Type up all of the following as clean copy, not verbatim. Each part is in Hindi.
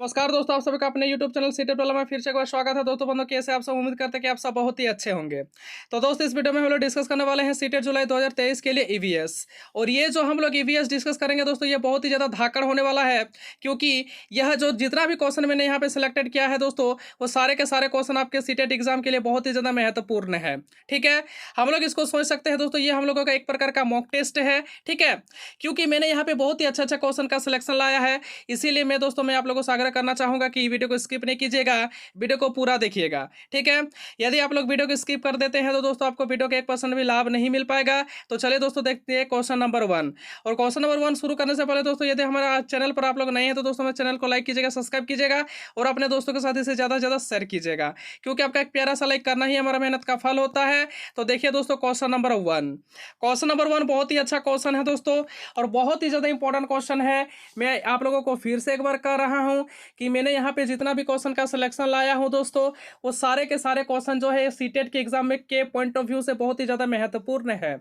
नमस्कार दोस्तों, आप सभी का अपने YouTube चैनल सीटेट वाला में फिर से एक बार स्वागत है। दोस्तों बंधु, कैसे आप सब? उम्मीद करते हैं कि आप सब बहुत ही अच्छे होंगे। तो दोस्तों इस वीडियो में हम लोग डिस्कस करने वाले हैं सीटेट जुलाई 2023 के लिए ईवीएस। और ये जो हम लोग ईवीएस डिस्कस करेंगे दोस्तों, ये बहुत ही ज़्यादा धाकड़ होने वाला है, क्योंकि यह जो जितना भी क्वेश्चन मैंने यहाँ पे सिलेक्टेड किया है दोस्तों, वो सारे के सारे क्वेश्चन आपके सीटेट एग्जाम के लिए बहुत ही ज़्यादा महत्वपूर्ण है। ठीक है, हम लोग इसको सोच सकते हैं दोस्तों, ये हम लोगों का एक प्रकार का मॉक टेस्ट है। ठीक है, क्योंकि मैंने यहाँ पे बहुत ही अच्छा अच्छा क्वेश्चन का सिलेक्शन लाया है, इसीलिए मैं आप लोगों से आग्रह करना चाहूंगा कि वीडियो को स्किप नहीं कीजिएगा, वीडियो को पूरा देखिएगा। ठीक है, यदि आप लोग वीडियो को स्किप कर देते हैं तो दोस्तों आपको वीडियो का 1% भी लाभ नहीं मिल पाएगा। तो चलिए दोस्तों देखते हैं क्वेश्चन नंबर 1। और क्वेश्चन नंबर 1 शुरू करने से पहले दोस्तों, यदि हमारा चैनल पर आप लोग नए हैं तो दोस्तों हमारे चैनल को लाइक कीजिएगा, सब्सक्राइब कीजिएगा और अपने दोस्तों के साथ इसे ज़्यादा से ज़्यादा शेयर कीजिएगा, क्योंकि आपका एक प्यारा सा लाइक करना ही हमारा मेहनत का फल होता है। तो देखिए दोस्तों क्वेश्चन नंबर 1। क्वेश्चन नंबर 1 बहुत ही अच्छा क्वेश्चन है दोस्तों, और बहुत ही ज़्यादा इंपॉर्टेंट क्वेश्चन है। मैं आप लोगों को फिर से एक बार कह रहा हूँ कि मैंने यहाँ पे जितना भी क्वेश्चन का सिलेक्शन लाया हूँ दोस्तों, वो सारे के सारे क्वेश्चन जो है सीटेट के एग्जाम में के पॉइंट ऑफ व्यू से बहुत ही ज़्यादा महत्वपूर्ण है।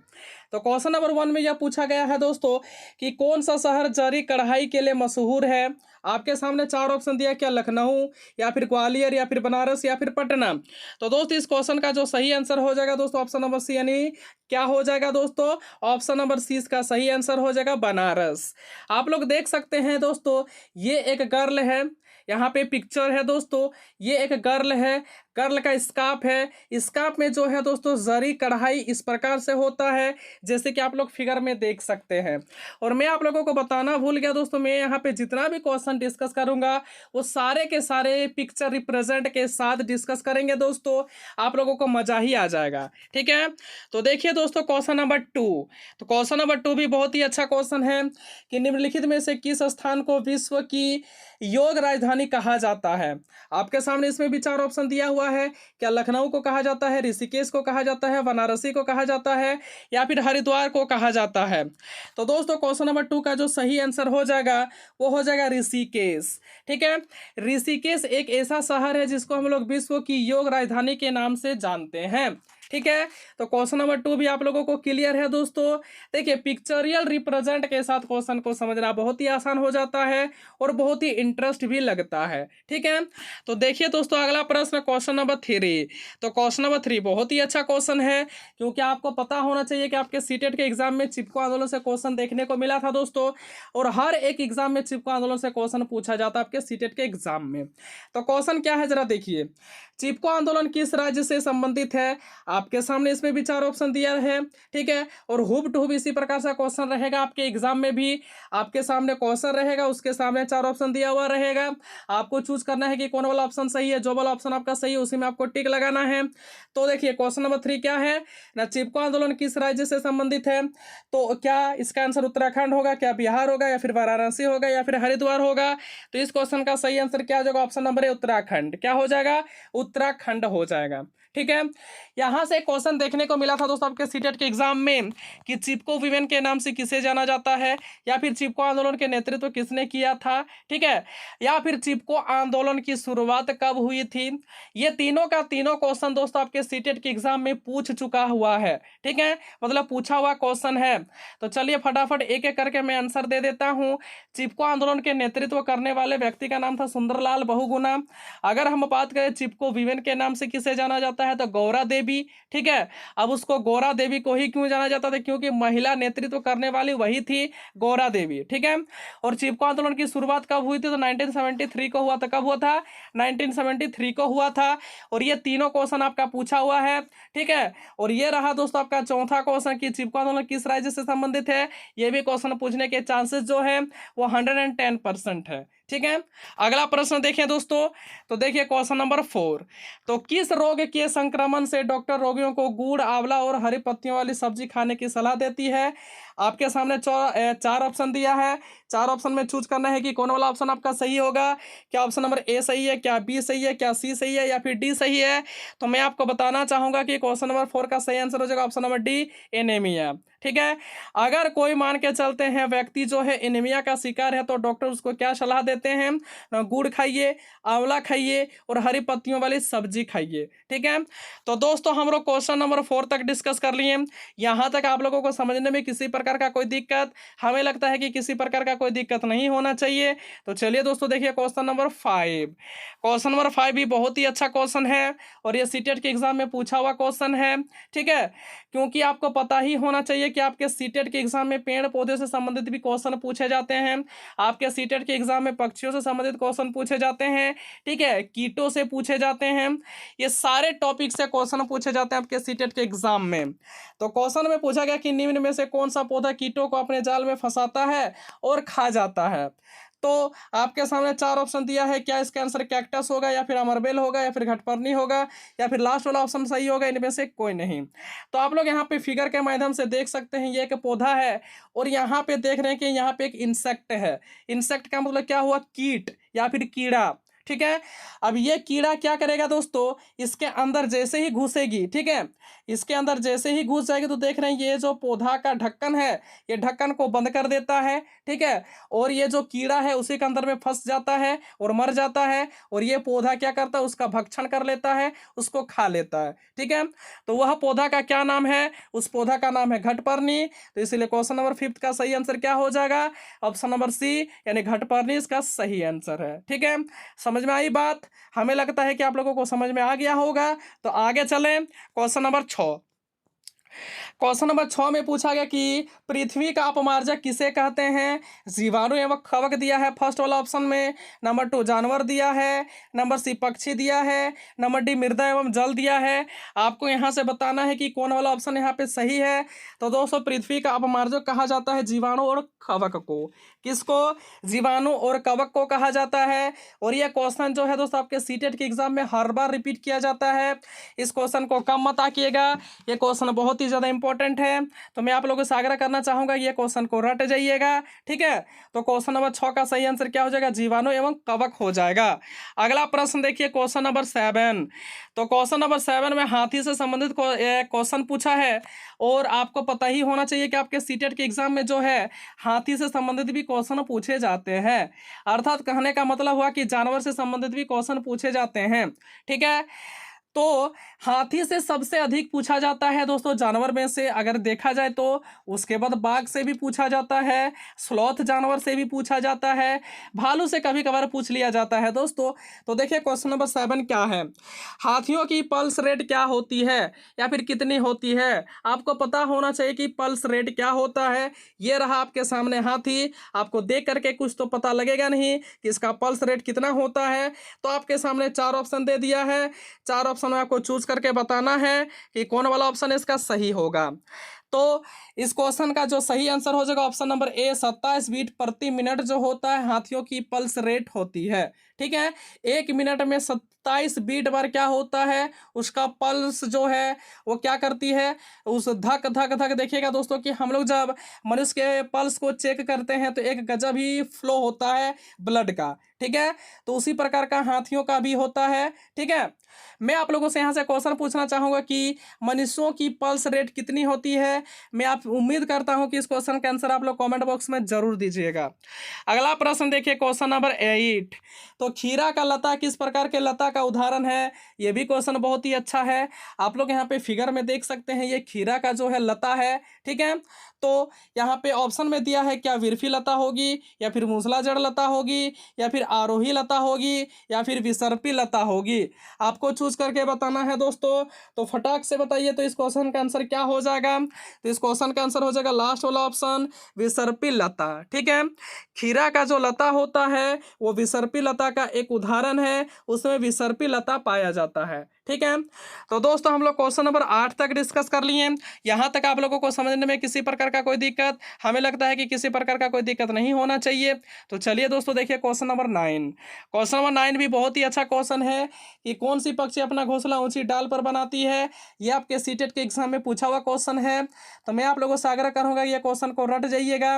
तो क्वेश्चन नंबर 1 में यह पूछा गया है दोस्तों कि कौन सा शहर जरी कढ़ाई के लिए मशहूर है। आपके सामने 4 ऑप्शन दिया, क्या लखनऊ या फिर ग्वालियर या फिर बनारस या फिर पटना। तो दोस्तों इस क्वेश्चन का जो सही आंसर हो जाएगा दोस्तों ऑप्शन नंबर सी, यानी क्या हो जाएगा दोस्तों, ऑप्शन नंबर सी इसका सही आंसर हो जाएगा बनारस। आप लोग देख सकते हैं दोस्तों, ये एक गर्ल है, यहाँ पे पिक्चर है दोस्तों, ये एक गर्ल है, गर्ल का स्कार्फ है, स्कार्फ में जो है दोस्तों जरी कढ़ाई इस प्रकार से होता है, जैसे कि आप लोग फिगर में देख सकते हैं। और मैं आप लोगों को बताना भूल गया दोस्तों, मैं यहाँ पे जितना भी क्वेश्चन डिस्कस करूंगा वो सारे के सारे पिक्चर रिप्रेजेंट के साथ डिस्कस करेंगे दोस्तों, आप लोगों को मजा ही आ जाएगा। ठीक है, तो देखिए दोस्तों क्वेश्चन नंबर 2। तो क्वेश्चन नंबर 2 भी बहुत ही अच्छा क्वेश्चन है कि निम्नलिखित में से किस स्थान को विश्व की योग राजधानी कहा जाता है। आपके सामने इसमें भी 4 ऑप्शन दिया हुआ है, क्या लखनऊ को कहा जाता है, ऋषिकेश को कहा जाता है, बनारसी को कहा जाता है या फिर हरिद्वार को कहा जाता है। तो दोस्तों क्वेश्चन नंबर 2 का जो सही आंसर हो जाएगा वो हो जाएगा ऋषिकेश। ठीक है, ऋषिकेश एक ऐसा शहर है जिसको हम लोग विश्व की योग राजधानी के नाम से जानते हैं। ठीक है, तो क्वेश्चन नंबर 2 भी आप लोगों को क्लियर है दोस्तों। देखिए पिक्चरियल रिप्रेजेंट के साथ क्वेश्चन को समझना बहुत ही आसान हो जाता है और बहुत ही इंटरेस्ट भी लगता है। ठीक है, तो देखिए दोस्तों अगला प्रश्न क्वेश्चन नंबर 3। तो क्वेश्चन नंबर 3 बहुत ही अच्छा क्वेश्चन है, क्योंकि आपको पता होना चाहिए कि आपके सीटेट के एग्जाम में चिपको आंदोलन से क्वेश्चन देखने को मिला था दोस्तों, और हर एक एग्जाम में चिपको आंदोलन से क्वेश्चन पूछा जाता है आपके सीटेट के एग्जाम में। तो क्वेश्चन क्या है जरा देखिए, चिपको आंदोलन किस राज्य से संबंधित है। आपके सामने इसमें भी 4 ऑप्शन दिया है। ठीक है, और हुब टू हुब इसी प्रकार से क्वेश्चन रहेगा आपके एग्जाम में भी, आपके सामने क्वेश्चन रहेगा, उसके सामने 4 ऑप्शन दिया हुआ रहेगा, आपको चूज करना है कि कौन वाला ऑप्शन सही है। जो वाला ऑप्शन आपका सही है उसी में आपको टिक लगाना है। तो देखिए क्वेश्चन नंबर 3 क्या है ना, चिपको आंदोलन किस राज्य से संबंधित है। तो क्या इसका आंसर उत्तराखंड होगा, क्या बिहार होगा या फिर वाराणसी होगा या फिर हरिद्वार होगा। तो इस क्वेश्चन का सही आंसर क्या हो जाएगा, ऑप्शन नंबर ए उत्तराखंड। क्या हो जाएगा, उत्तराखंड हो जाएगा। ठीक है, यहां से क्वेश्चन देखने को मिला था दोस्तों आपके सीटेट के एग्जाम में कि चिपको विमेन के नाम से किसे जाना जाता है, या फिर चिपको आंदोलन के नेतृत्व किसने किया था। ठीक है, या फिर चिपको आंदोलन की शुरुआत कब हुई थी। ये तीनों का तीनों क्वेश्चन दोस्तों आपके सीटेट के एग्जाम में पूछ चुका हुआ है। ठीक है, मतलब पूछा हुआ क्वेश्चन है। तो चलिए फटाफट एक एक करके मैं आंसर दे देता हूं। चिपको आंदोलन के नेतृत्व करने वाले व्यक्ति का नाम था सुंदरलाल बहुगुणा। अगर हम बात करें चिपको विमेन के नाम से किसे जाना जाता है तो गौरा देवी। ठीक है, अब उसको गौरा देवी को ही क्यों जाना जाता था, क्योंकि महिला नेतृत्व करने वाली वही थी, गौरा देवी। ठीक है, और चिपको आंदोलन की शुरुआत कब हुई थी तो 1973 को हुआ था। कब हुआ था, 1973 को हुआ था। और ये तीनों क्वेश्चन आपका पूछा हुआ है। ठीक है, और ये रहा दोस्तों आपका चौथा क्वेश्चन कि चिपको आंदोलन किस राज्य से संबंधित है। ये भी क्वेश्चन पूछने के चांसेस जो है वो 110% है। ठीक है, अगला प्रश्न देखें दोस्तों, तो देखिए क्वेश्चन नंबर 4। तो किस रोग के संक्रमण से डॉक्टर रोगियों को गुड़, आंवला और हरी पत्तियों वाली सब्जी खाने की सलाह देती है। आपके सामने 4 ऑप्शन दिया है, 4 ऑप्शन में चूज करना है कि कौन वाला ऑप्शन आपका सही होगा। क्या ऑप्शन नंबर ए सही है, क्या बी सही है, क्या सी सही है या फिर डी सही है। तो मैं आपको बताना चाहूंगा कि क्वेश्चन नंबर 4 का सही आंसर हो जाएगा ऑप्शन नंबर डी, एनीमिया। ठीक है, अगर कोई मान के चलते हैं व्यक्ति जो है एनीमिया का शिकार है तो डॉक्टर उसको क्या सलाह देते हैं, गुड़ खाइए, आंवला खाइए और हरी पत्तियों वाली सब्जी खाइए। ठीक है, तो दोस्तों हम लोग क्वेश्चन नंबर 4 तक डिस्कस कर लिए। यहाँ तक आप लोगों को समझने में किसी प्रकार का कोई दिक्कत? हमें लगता है कि किसी प्रकार का कोई दिक्कत नहीं होना चाहिए। तो चलिए दोस्तों देखिए क्वेश्चन नंबर 5। क्वेश्चन नंबर 5 भी बहुत ही अच्छा क्वेश्चन है और ये सीटेट के एग्जाम में पूछा हुआ क्वेश्चन है, ठीक है। क्योंकि आपको पता ही होना चाहिए कि आपके सीटेट के एग्जाम में पेड़ पौधे से संबंधित भी क्वेश्चन पूछे जाते हैं। आपके सीटेट के एग्जाम में पक्षियों से संबंधित क्वेश्चन पूछे जाते हैं, ठीक है, कीटों से पूछे जाते हैं। ये सारे टॉपिक से क्वेश्चन पूछे जाते हैं आपके सीटेट के एग्जाम में। तो क्वेश्चन में पूछा गया कि निम्न में से कौन सा पौधा कीटों को अपने जाल में फंसाता है और खा जाता है। तो आपके सामने 4 ऑप्शन दिया है, क्या इसका आंसर कैक्टस होगा या फिर अमरबेल होगा या फिर घटपर्णी होगा या फिर लास्ट वाला ऑप्शन सही होगा, इनमें से कोई नहीं। तो आप लोग यहाँ पे फिगर के माध्यम से देख सकते हैं ये एक पौधा है और यहाँ पे देख रहे हैं कि यहाँ पे एक इंसेक्ट है। इंसेक्ट का मतलब क्या हुआ? कीट या फिर कीड़ा, ठीक है। अब ये कीड़ा क्या करेगा दोस्तों, इसके अंदर जैसे ही घुसेगी, ठीक है, इसके अंदर जैसे ही घुस जाएगी तो देख रहे हैं ये जो पौधा का ढक्कन है ये ढक्कन को बंद कर देता है, ठीक है। और ये जो कीड़ा है उसी के अंदर में फंस जाता है और मर जाता है और ये पौधा क्या करता है, उसका भक्षण कर लेता है, उसको खा लेता है, ठीक है। तो वह पौधा का क्या नाम है? उस पौधा का नाम है घटपर्णी। तो इसलिए क्वेश्चन नंबर 5 का सही आंसर क्या हो जाएगा? ऑप्शन नंबर सी यानी घटपर्णी इसका सही आंसर है, ठीक है। समझ में आई बात? हमें लगता है कि आप लोगों को समझ में आ गया होगा। तो आगे चलें क्वेश्चन नंबर 6। क्वेश्चन नंबर 6 में पूछा गया कि पृथ्वी का अपमार्जक किसे कहते हैं? जीवाणु एवं कवक दिया है फर्स्ट वाला ऑप्शन में, नंबर 2 जानवर दिया है, नंबर सी पक्षी दिया है, नंबर डी मृदा एवं जल दिया है। आपको यहाँ से बताना है कि कौन वाला ऑप्शन यहाँ पे सही है। तो दोस्तों पृथ्वी का अपमार्जक कहा जाता है जीवाणु और कवक को। किसको? जीवाणु और कवक को कहा जाता है। और यह क्वेश्चन जो है दोस्तों आपके सीटेट के एग्जाम में हर बार रिपीट किया जाता है। इस क्वेश्चन को कम मत आकिएगा, ये क्वेश्चन बहुत ही ज़्यादा इंपॉर्टेंट है। तो मैं आप लोगों से आग्रह करना चाहूँगा ये क्वेश्चन को रट जाइएगा, ठीक है। तो क्वेश्चन नंबर 6 का सही आंसर क्या हो जाएगा? जीवाणु एवं कवक हो जाएगा। अगला प्रश्न देखिए क्वेश्चन नंबर 7। तो क्वेश्चन नंबर 7 में हाथी से संबंधित क्वेश्चन पूछा है और आपको पता ही होना चाहिए कि आपके सीटेट के एग्जाम में जो है हाथी से संबंधित भी क्वेश्चन पूछे जाते हैं। अर्थात कहने का मतलब हुआ कि जानवर से संबंधित भी क्वेश्चन पूछे जाते हैं, ठीक है। तो हाथी से सबसे अधिक पूछा जाता है दोस्तों जानवर में से अगर देखा जाए तो। उसके बाद बाघ से भी पूछा जाता है, स्लॉथ जानवर से भी पूछा जाता है, भालू से कभी कभार पूछ लिया जाता है दोस्तों। तो देखिए क्वेश्चन नंबर 7 क्या है? हाथियों की पल्स रेट क्या होती है या फिर कितनी होती है? आपको पता होना चाहिए कि पल्स रेट क्या होता है। ये रहा आपके सामने हाथी, आपको देख करके कुछ तो पता लगेगा नहीं कि इसका पल्स रेट कितना होता है। तो आपके सामने 4 ऑप्शन दे दिया है, 4 ऑप्शन में आपको चूज करके बताना है कि कौन वाला ऑप्शन इसका सही होगा। तो इस क्वेश्चन का जो सही आंसर हो जाएगा ऑप्शन नंबर ए, 27 बीट प्रति मिनट जो होता है हाथियों की पल्स रेट होती है, ठीक है। 1 मिनट में 27 बीट बार क्या होता है, उसका पल्स जो है वो क्या करती है, उस धक धक धक। देखिएगा दोस्तों कि हम लोग जब मनुष्य के पल्स को चेक करते हैं तो एक गजब ही फ्लो होता है ब्लड का, ठीक है। तो उसी प्रकार का हाथियों का भी होता है, ठीक है। मैं आप लोगों से यहाँ से क्वेश्चन पूछना चाहूँगा कि मनुष्यों की पल्स रेट कितनी होती है। मैं आप उम्मीद करता हूँ कि इस क्वेश्चन का आंसर आप लोग कमेंट बॉक्स में जरूर दीजिएगा। अगला प्रश्न देखिए क्वेश्चन नंबर 8। तो खीरा का लता किस प्रकार के लता का उदाहरण है? ये भी क्वेश्चन बहुत ही अच्छा है। आप लोग यहाँ पे फिगर में देख सकते हैं ये खीरा का जो है लता है, ठीक है। तो यहाँ पे ऑप्शन में दिया है क्या विरफी लता होगी या फिर मूसला जड़ लता होगी या फिर आरोही लता होगी या फिर विसर्पी लता होगी। आपको चूज करके बताना है दोस्तों। तो फटाक से बताइए तो इस क्वेश्चन का आंसर क्या हो जाएगा? तो इस क्वेश्चन का आंसर हो जाएगा लास्ट वाला ऑप्शन, विसर्पी लता, ठीक है। खीरा का जो लता होता है वो विसर्पी लता का एक उदाहरण है, उसमें विसर्पी लता पाया जाता है, ठीक है। तो दोस्तों हम लोग क्वेश्चन नंबर 8 तक डिस्कस कर लिए। यहाँ तक आप लोगों को समझने में किसी प्रकार का कोई दिक्कत? हमें लगता है कि किसी प्रकार का कोई दिक्कत नहीं होना चाहिए। तो चलिए दोस्तों देखिए क्वेश्चन नंबर 9। क्वेश्चन नंबर 9 भी बहुत ही अच्छा क्वेश्चन है कि कौन सी पक्षी अपना घोंसला ऊंची डाल पर बनाती है। ये आपके सीटेट के एग्जाम में पूछा हुआ क्वेश्चन है। तो मैं आप लोगों से आग्रह करूंगा ये क्वेश्चन को रट जाइएगा।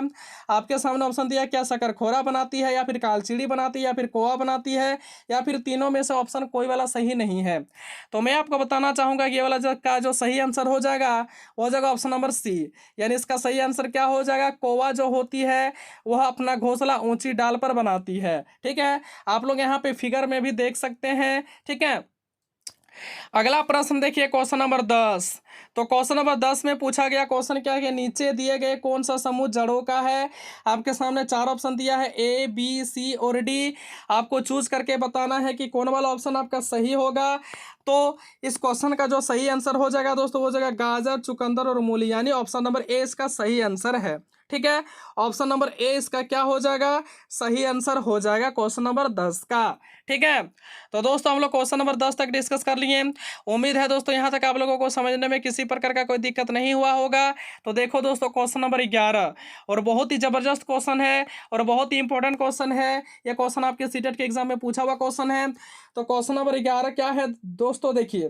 आपके सामने ऑप्शन दिया, क्या शकरखोरा बनाती है या फिर कालचिड़ी बनाती है या फिर कौवा बनाती है या फिर तीनों में से ऑप्शन कोई वाला सही नहीं है। तो मैं आपको बताना चाहूंगा कि ये वाला जो सही आंसर हो जाएगा वो हो जाएगा ऑप्शन नंबर सी, यानी इसका सही आंसर क्या हो जाएगा? कौवा जो होती है वह अपना घोंसला ऊंची डाल पर बनाती है, ठीक है। आप लोग यहाँ पे फिगर में भी देख सकते हैं, ठीक है। अगला प्रश्न देखिए क्वेश्चन नंबर 10। तो क्वेश्चन नंबर 10 में पूछा गया क्वेश्चन क्या है कि नीचे दिए गए कौन सा समूह जड़ों का है। आपके सामने चार ऑप्शन दिया है ए बी सी और डी। आपको चूज करके बताना है कि कौन वाला ऑप्शन आपका सही होगा। तो इस क्वेश्चन का जो सही आंसर हो जाएगा दोस्तों वो हो जाएगा गाजर, चुकंदर और मूली, यानी ऑप्शन नंबर ए इसका सही आंसर है। ठीक है, ऑप्शन नंबर ए इसका क्या हो जाएगा, सही आंसर हो जाएगा क्वेश्चन नंबर 10 का। ठीक है, तो दोस्तों हम लोग क्वेश्चन नंबर 10 तक डिस्कस कर लिए। उम्मीद है दोस्तों यहाँ तक आप लोगों को समझने में किसी प्रकार का कोई दिक्कत नहीं हुआ होगा। तो देखो दोस्तों क्वेश्चन नंबर 11 और बहुत ही जबरदस्त क्वेश्चन है और बहुत ही इंपॉर्टेंट क्वेश्चन है। यह क्वेश्चन आपके सीटेट के एग्जाम में पूछा हुआ क्वेश्चन है। तो क्वेश्चन नंबर 11 क्या है दोस्तों, देखिए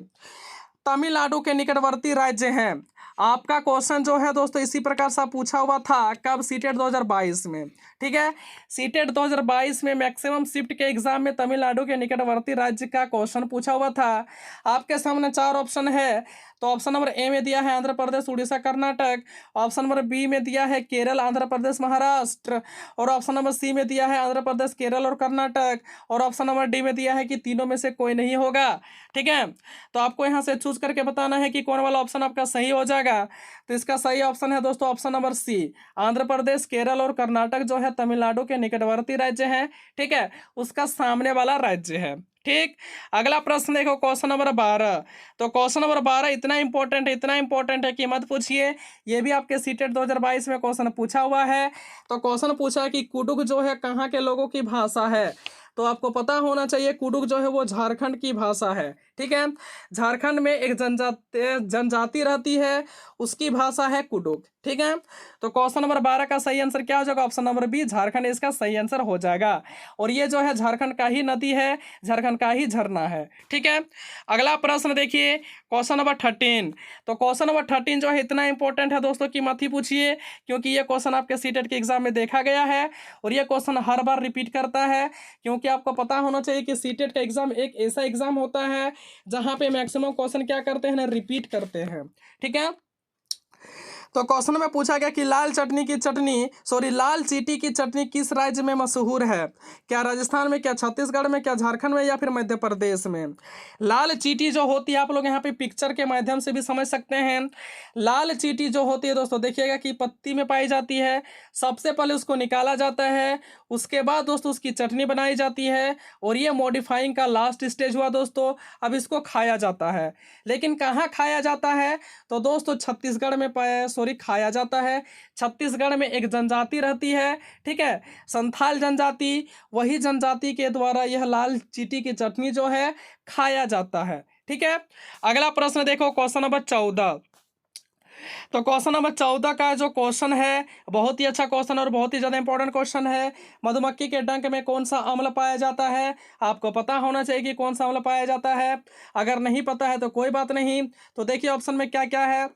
तमिलनाडु के निकटवर्ती राज्य हैं। आपका क्वेश्चन जो है दोस्तों इसी प्रकार से पूछा हुआ था कब, सीटेट 2022 में। ठीक है, सीटेट 2022 में मैक्सिमम शिफ्ट के एग्जाम में तमिलनाडु के निकटवर्ती राज्य का क्वेश्चन पूछा हुआ था। आपके सामने चार ऑप्शन है। तो ऑप्शन नंबर ए में दिया है Andhra Pradesh, Orissa, Karnataka. Option number B में दिया है केरल, आंध्र प्रदेश, महाराष्ट्र। और ऑप्शन नंबर सी में दिया है आंध्र प्रदेश, केरल और कर्नाटक। और ऑप्शन नंबर डी में दिया है कि तीनों में से कोई नहीं होगा। ठीक है, तो आपको यहाँ से चूज करके बताना है कि कौन वाला ऑप्शन आपका सही हो जाएगा। तो इसका सही ऑप्शन है दोस्तों ऑप्शन नंबर सी, आंध्र प्रदेश, केरल और कर्नाटक जो है तमिलनाडु के निकटवर्ती राज्य हैं। ठीक है, उसका सामने वाला राज्य है। ठीक, अगला प्रश्न देखो क्वेश्चन नंबर 12। तो क्वेश्चन नंबर 12 इतना इंपॉर्टेंट है कि मत पूछिए। ये भी आपके सीटेट 2022 में क्वेश्चन पूछा हुआ है। तो क्वेश्चन पूछा कि कुडुख जो है कहाँ के लोगों की भाषा है। तो आपको पता होना चाहिए कुडुख जो है वो झारखंड की भाषा है। ठीक है, झारखंड में एक जनजाति रहती है, उसकी भाषा है कुडुख। ठीक है, तो क्वेश्चन नंबर 12 का सही आंसर क्या हो जाएगा, ऑप्शन नंबर बी, झारखंड इसका सही आंसर हो जाएगा। और ये जो है झारखंड का ही नदी है, झारखंड का ही झरना है। ठीक है, अगला प्रश्न देखिए क्वेश्चन नंबर 13। तो क्वेश्चन नंबर 13 जो है इतना इंपॉर्टेंट है दोस्तों कि मत ही पूछिए, क्योंकि ये क्वेश्चन आपके सीटेट के एग्जाम में देखा गया है और ये क्वेश्चन हर बार रिपीट करता है। क्योंकि आपको पता होना चाहिए कि सीटेट का एग्जाम एक ऐसा एग्जाम होता है जहां पे मैक्सिमम क्वेश्चन क्या करते हैं ना, रिपीट करते हैं। ठीक है, तो क्वेश्चन में पूछा गया कि लाल चींटी की चटनी किस राज्य में मशहूर है। क्या राजस्थान में, क्या छत्तीसगढ़ में, क्या झारखंड में या फिर मध्य प्रदेश में। लाल चींटी जो होती है आप लोग यहाँ पे पिक्चर के माध्यम से भी समझ सकते हैं। लाल चींटी जो होती है दोस्तों देखिएगा कि पत्ती में पाई जाती है। सबसे पहले उसको निकाला जाता है, उसके बाद दोस्तों उसकी चटनी बनाई जाती है और ये मॉडिफाइंग का लास्ट स्टेज हुआ दोस्तों। अब इसको खाया जाता है, लेकिन कहाँ खाया जाता है, तो दोस्तों छत्तीसगढ़ में खाया जाता है। छत्तीसगढ़ में एक जनजाति रहती है, ठीक है, संथाल जनजाति, वही जनजाति के द्वारा यह लाल चींटी की चटनी जो है खाया जाता है। ठीक है, अगला प्रश्न देखो क्वेश्चन नंबर 14। तो क्वेश्चन नंबर 14 का जो क्वेश्चन है बहुत ही अच्छा क्वेश्चन और बहुत ही ज़्यादा इंपॉर्टेंट क्वेश्चन है। मधुमक्खी के डंक में कौन सा अम्ल पाया जाता है। आपको पता होना चाहिए कि कौन सा अम्ल पाया जाता है। अगर नहीं पता है तो कोई बात नहीं। तो देखिए ऑप्शन में क्या क्या है।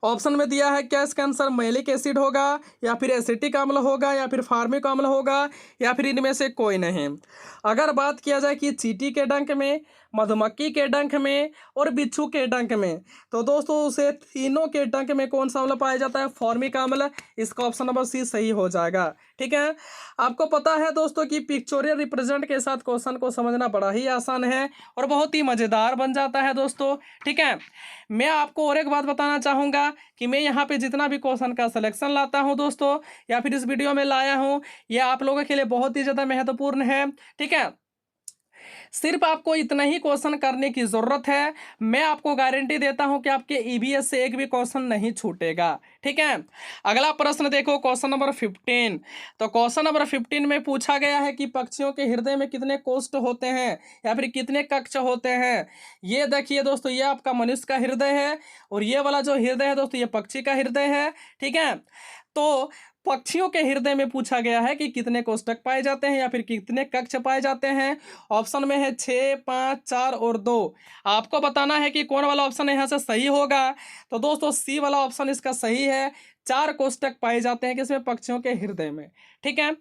ऑप्शन में दिया है क्या इसका आंसर मैलिक एसिड होगा, या फिर एसिटिक अम्ल होगा, या फिर फार्मिक अम्ल होगा, या फिर इनमें से कोई नहीं। अगर बात किया जाए कि चींटी के डंक में, मधुमक्खी के डंक में और बिच्छू के डंक में, तो दोस्तों उसे तीनों के डंक में कौन सा अम्ल पाया जाता है, फॉर्मिक अम्ल। इसका ऑप्शन नंबर सी सही हो जाएगा। ठीक है, आपको पता है दोस्तों कि पिक्चोरियल रिप्रेजेंट के साथ क्वेश्चन को समझना बड़ा ही आसान है और बहुत ही मज़ेदार बन जाता है दोस्तों। ठीक है, मैं आपको और एक बात बताना चाहूँगा कि मैं यहाँ पे जितना भी क्वेश्चन का सिलेक्शन लाता हूँ दोस्तों, या फिर इस वीडियो में लाया हूँ, यह आप लोगों के लिए बहुत ही ज़्यादा महत्वपूर्ण है। ठीक है, सिर्फ आपको इतना ही क्वेश्चन करने की ज़रूरत है। मैं आपको गारंटी देता हूं कि आपके ईवीएस से एक भी क्वेश्चन नहीं छूटेगा। ठीक है, अगला प्रश्न देखो क्वेश्चन नंबर 15। तो क्वेश्चन नंबर 15 में पूछा गया है कि पक्षियों के हृदय में कितने कोष्ठ होते हैं या फिर कितने कक्ष होते हैं। ये देखिए दोस्तों, ये आपका मनुष्य का हृदय है और ये वाला जो हृदय है दोस्तों ये पक्षी का हृदय है। ठीक है, तो पक्षियों के हृदय में पूछा गया है कि कितने कोष्ठक पाए जाते हैं या फिर कितने कक्ष पाए जाते हैं। ऑप्शन में है 6, 5, 4 और 2। आपको बताना है कि कौन वाला ऑप्शन यहाँ से सही होगा। तो दोस्तों सी वाला ऑप्शन इसका सही है, 4 कोष्ठक पाए जाते हैं किसमें, पक्षियों के हृदय में। ठीक है,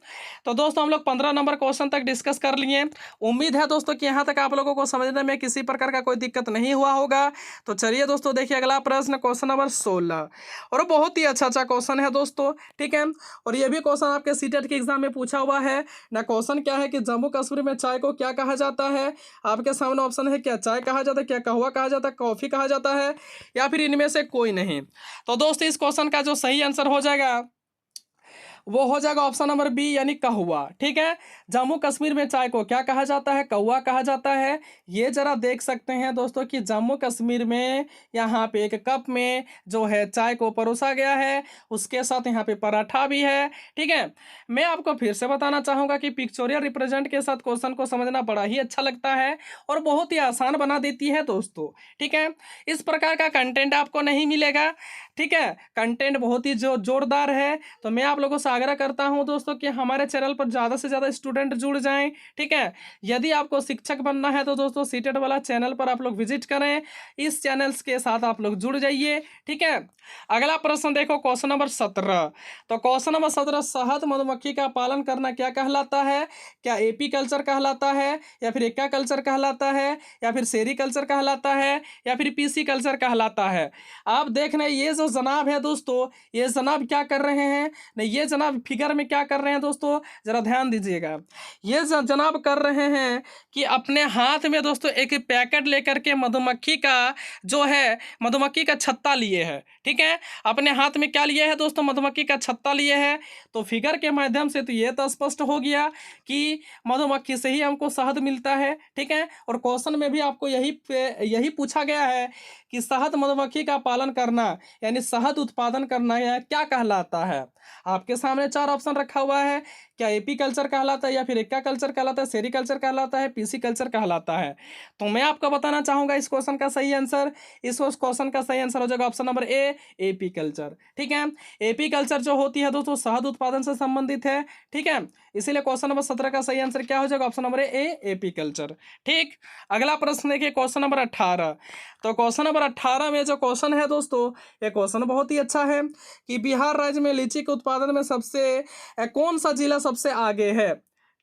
तो दोस्तों हम लोग 15 नंबर क्वेश्चन तक डिस्कस कर लिए। उम्मीद है दोस्तों कि यहाँ तक आप लोगों को समझने में किसी प्रकार का कोई दिक्कत नहीं हुआ होगा। तो चलिए दोस्तों देखिए अगला प्रश्न, क्वेश्चन नंबर 16, और बहुत ही अच्छा क्वेश्चन है दोस्तों। ठीक है, और ये भी क्वेश्चन आपके सीटेट के एग्जाम में पूछा हुआ है ना। क्वेश्चन क्या है कि जम्मू कश्मीर में चाय को क्या कहा जाता है। आपके सामने ऑप्शन है, क्या चाय कहा जाता है, क्या कहवा कहा जाता है, कॉफी कहा जाता है, या फिर इनमें से कोई नहीं। तो दोस्तों इस क्वेश्चन का जो सही आंसर हो जाएगा वो हो जाएगा ऑप्शन नंबर बी, यानी कहुआ। ठीक है, जम्मू कश्मीर में चाय को क्या कहा जाता है, कौवा कहा जाता है। ये जरा देख सकते हैं दोस्तों कि जम्मू कश्मीर में यहाँ पे एक कप में जो है चाय को परोसा गया है, उसके साथ यहाँ पे पराठा भी है। ठीक है, मैं आपको फिर से बताना चाहूँगा कि पिक्चोरियल रिप्रेजेंट के साथ क्वेश्चन को समझना बड़ा ही अच्छा लगता है और बहुत ही आसान बना देती है दोस्तों। ठीक है, इस प्रकार का कंटेंट आपको नहीं मिलेगा। ठीक है, कंटेंट बहुत ही जोरदार है। तो मैं आप लोगों से आग्रह करता हूं दोस्तों कि हमारे चैनल पर ज़्यादा से ज़्यादा स्टूडेंट जुड़ जाएं। ठीक है, यदि आपको शिक्षक बनना है तो दोस्तों सीटेट वाला चैनल पर आप लोग विजिट करें, इस चैनल्स के साथ आप लोग जुड़ जाइए। ठीक है, अगला प्रश्न देखो, क्वेश्चन नंबर 17। तो क्वेश्चन नंबर 17, शहद मधुमक्खी का पालन करना क्या कहलाता है। क्या एपी कल्चर कहलाता है, या फिर एक्का कल्चर कहलाता है, या फिर सेरी कल्चर कहलाता है, या फिर पीसी कल्चर कहलाता है। आप देख रहे हैं ये जो जनाब है दोस्तों, ये जनाब क्या कर रहे हैं, नहीं ये जनाब फिगर में क्या कर रहे हैं दोस्तों, जरा ध्यान दीजिएगा। ये जनाब कर रहे हैं कि अपने हाथ में दोस्तों एक पैकेट लेकर के मधुमक्खी का जो है, मधुमक्खी का छत्ता लिए है। ठीक है, अपने हाथ में क्या लिए है दोस्तों, मधुमक्खी का छत्ता लिए है। तो फिगर के माध्यम से तो ये तो स्पष्ट हो गया कि मधुमक्खी से ही हमको शहद मिलता है। ठीक है, और क्वेश्चन में भी आपको यही पूछा गया है कि शहद मधुमक्खी का पालन करना यानी शहद उत्पादन करना यह क्या कहलाता है। आपके सामने 4 ऑप्शन रखा हुआ है, क्या एपी कल्चर कहलाता है, या फिर एक्का कल्चर कहलाता है, सेरी कल्चर कहलाता है, पीसी कल्चर कहलाता है। तो मैं आपको बताना चाहूंगा इस क्वेश्चन का सही आंसर, इस क्वेश्चन का सही आंसर हो जाएगा option number A, AP culture. ठीक है, एपी कल्चर जो होती है दोस्तों शहद उत्पादन से संबंधित है। ठीक है, इसीलिए क्वेश्चन नंबर 17 का सही आंसर क्या हो जाएगा, option number A, AP culture. ठीक, अगला प्रश्न देखिए, क्वेश्चन नंबर 18। तो क्वेश्चन नंबर 18 में जो क्वेश्चन है दोस्तों, ये क्वेश्चन बहुत ही अच्छा है कि बिहार राज्य में लीची के उत्पादन में कौन सा जिला सबसे आगे है।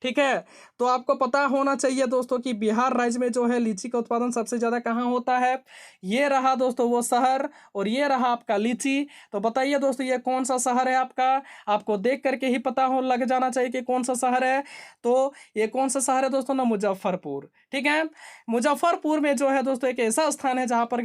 ठीक है, तो आपको पता होना चाहिए दोस्तों कि बिहार राज्य में जो है लीची का उत्पादन सबसे ज़्यादा कहाँ होता है। ये रहा दोस्तों वो शहर, और ये रहा आपका लीची। तो बताइए दोस्तों ये कौन सा शहर है आपका, आपको देख करके ही पता हो लग जाना चाहिए कि कौन सा शहर है। तो ये कौन सा शहर है दोस्तों ना, मुजफ्फरपुर। ठीक है, मुजफ्फरपुर में जो है दोस्तों एक ऐसा स्थान है जहाँ पर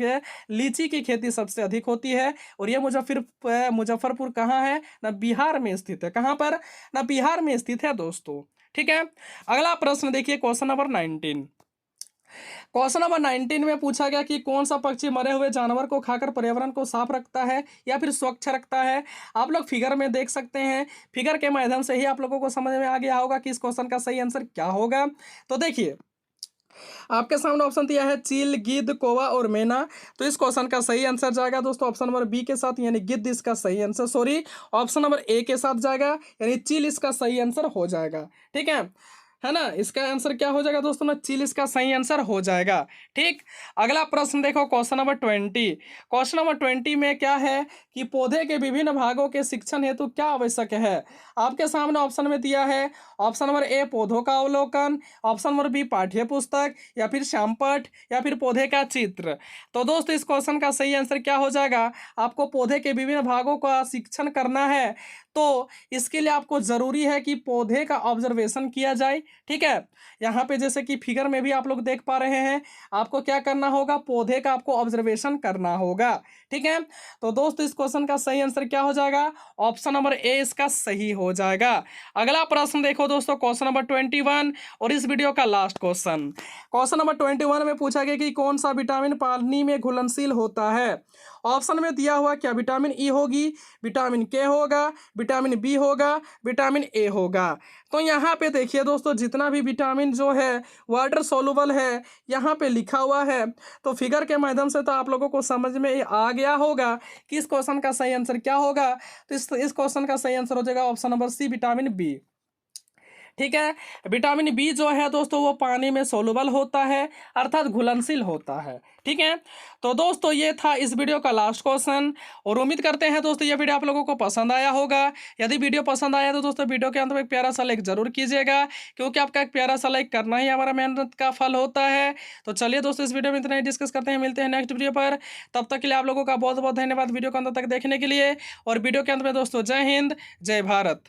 लीची की खेती सबसे अधिक होती है। और ये मुजफ्फरपुर कहाँ है ना, बिहार में स्थित है। कहाँ पर ना, बिहार में स्थित है दोस्तों। ठीक है, अगला प्रश्न देखिए, क्वेश्चन नंबर 19। क्वेश्चन नंबर 19 में पूछा गया कि कौन सा पक्षी मरे हुए जानवर को खाकर पर्यावरण को साफ रखता है या फिर स्वच्छ रखता है। आप लोग फिगर में देख सकते हैं, फिगर के माध्यम से ही आप लोगों को समझ में आ गया होगा कि इस क्वेश्चन का सही आंसर क्या होगा। तो देखिए आपके सामने ऑप्शन दिया है चील, गिद्ध, कौवा और मैना। तो इस क्वेश्चन का सही आंसर जाएगा दोस्तों ऑप्शन नंबर बी के साथ, यानी गिद्ध इसका सही answer, sorry option number A के साथ जाएगा, यानी चील इसका सही आंसर हो जाएगा। ठीक है ना, इसका आंसर क्या हो जाएगा दोस्तों ना, चील इसका सही आंसर हो जाएगा। ठीक, अगला प्रश्न देखो, क्वेश्चन नंबर 20। क्वेश्चन नंबर 20 में क्या है कि पौधे के विभिन्न भागों के शिक्षण हेतु क्या आवश्यक है। आपके सामने ऑप्शन में दिया है, ऑप्शन नंबर ए पौधों का अवलोकन, ऑप्शन नंबर बी पाठ्य पुस्तक, या फिर श्यामपट्ट, या फिर पौधे का चित्र। तो दोस्तों इस क्वेश्चन का सही आंसर क्या हो जाएगा, आपको पौधे के विभिन्न भागों का शिक्षण करना है तो इसके लिए आपको ज़रूरी है कि पौधे का ऑब्जर्वेशन किया जाए। ठीक है, यहाँ पे जैसे कि फिगर में भी आप लोग देख पा रहे हैं, आपको क्या करना होगा, पौधे का आपको ऑब्जर्वेशन करना होगा। ठीक है, तो दोस्तों इस क्वेश्चन का सही आंसर क्या हो जाएगा, ऑप्शन नंबर ए इसका सही हो जाएगा। अगला प्रश्न देखो दोस्तों, क्वेश्चन नंबर 21 और इस वीडियो का लास्ट क्वेश्चन नंबर 21 में पूछा गया कि कौन सा विटामिन पानी में घुलनशील होता है। ऑप्शन में दिया हुआ क्या विटामिन ई होगी, विटामिन के होगा, विटामिन बी होगा, विटामिन ए होगा। तो यहाँ पे देखिए दोस्तों जितना भी विटामिन जो है वाटर सोलुबल है यहाँ पे लिखा हुआ है। तो फिगर के माध्यम से तो आप लोगों को समझ में आ गया होगा कि इस क्वेश्चन का सही आंसर क्या होगा। तो इस क्वेश्चन का सही आंसर हो जाएगा option number C, vitamin B. ठीक है। विटामिन बी जो है दोस्तों वो पानी में सोलुबल होता है, अर्थात घुलनशील होता है। ठीक है, तो दोस्तों ये था इस वीडियो का लास्ट क्वेश्चन, और उम्मीद करते हैं दोस्तों ये वीडियो आप लोगों को पसंद आया होगा। यदि वीडियो पसंद आया तो दोस्तों वीडियो के अंत में एक प्यारा सा लाइक जरूर कीजिएगा, क्योंकि आपका एक प्यारा सा लाइक करना ही हमारा मेहनत का फल होता है। तो चलिए दोस्तों इस वीडियो में इतना ही डिस्कस करते हैं, मिलते हैं नेक्स्ट वीडियो पर। तब तक के लिए आप लोगों का बहुत बहुत धन्यवाद वीडियो को अंत तक देखने के लिए। और वीडियो के अंत में दोस्तों जय हिंद, जय भारत।